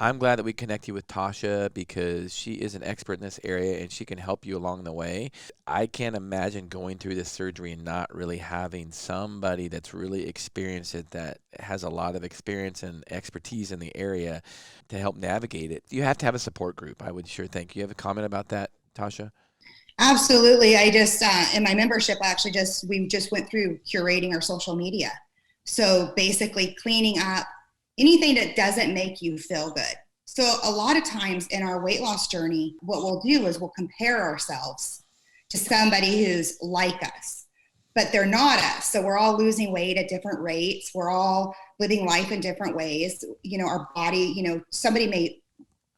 I'm glad that we connect you with Tosha because she is an expert in this area and she can help you along the way. I can't imagine going through this surgery and not really having somebody that's really experienced it, that has a lot of experience and expertise in the area to help navigate it. You have to have a support group, I would sure think. You have a comment about that, Tasha? Absolutely. I just, in my membership, we just went through curating our social media. So basically cleaning up anything that doesn't make you feel good. So a lot of times in our weight loss journey, what we'll do is we'll compare ourselves to somebody who's like us, but they're not us. So we're all losing weight at different rates. We're all living life in different ways. Our body, somebody may,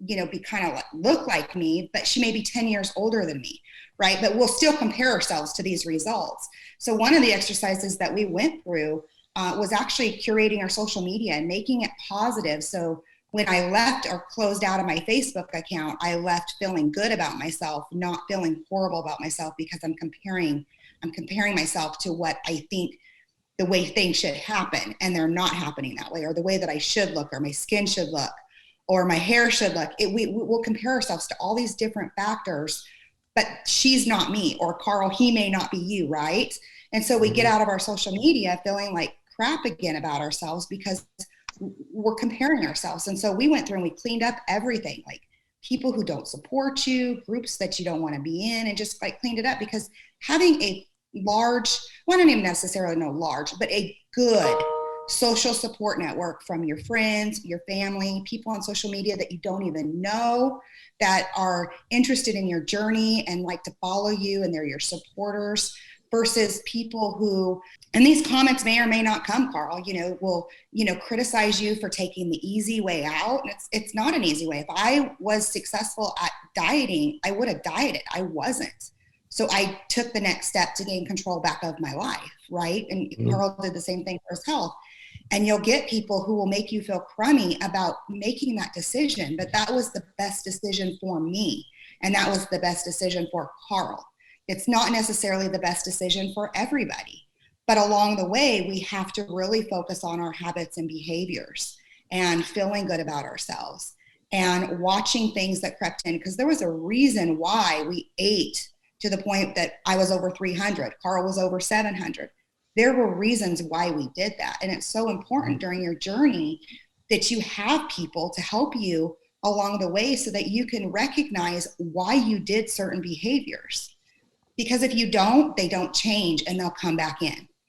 be kind of look like me, but she may be 10 years older than me, right? But we'll still compare ourselves to these results. So one of the exercises that we went through was actually curating our social media and making it positive. So when I left or closed out of my Facebook account, I left feeling good about myself, not feeling horrible about myself, because I'm comparing myself to what I think the way things should happen, and they're not happening that way, or the way that I should look, or my skin should look, or my hair should look. We'll compare ourselves to all these different factors, but she's not me, or Carl, he may not be you, right? And so we get out of our social media feeling like crap again about ourselves because we're comparing ourselves. And so we went through and we cleaned up everything, like people who don't support you, groups that you don't want to be in, and just like cleaned it up, because having a large, well, I don't even necessarily know large, but a good social support network from your friends, your family, people on social media that you don't even know, that are interested in your journey and like to follow you, and they're your supporters, versus people who, and these comments may or may not come, Carl, will, criticize you for taking the easy way out. And it's not an easy way. If I was successful at dieting, I would have dieted. I wasn't. So I took the next step to gain control back of my life, right? And Carl did the same thing for his health. And you'll get people who will make you feel crummy about making that decision, but that was the best decision for me. And that was the best decision for Carl. It's not necessarily the best decision for everybody, but along the way, we have to really focus on our habits and behaviors and feeling good about ourselves and watching things that crept in, because there was a reason why we ate to the point that I was over 300, Carl was over 700. There were reasons why we did that. And it's so important during your journey that you have people to help you along the way so that you can recognize why you did certain behaviors. Because if you don't, they don't change and they'll come back in.